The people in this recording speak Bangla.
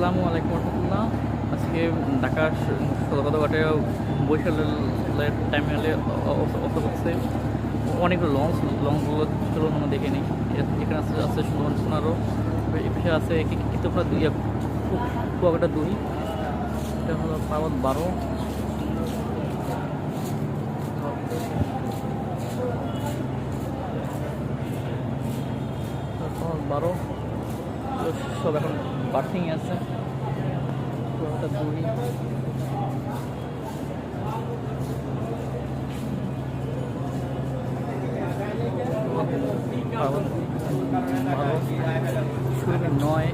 আসসালামু আলাইকুম রহমতুল্লাহ। আজকে ঢাকা সদরঘাটে বরিশালের টার্মিনালে অবস্থা করছে অনেকগুলো লঞ্চগুলো চলুন আমরা দেখে নিই। এখানে আছে সুন্দরবন 15, এই পাশে আছে কীর্তনখোলা 2, কুয়াকাটা 2, এটা হলো পার্বত 12, সব এখন বার্থিং আছে। কুয়াকাটা 2, পার্বত 12, সুরভি 9,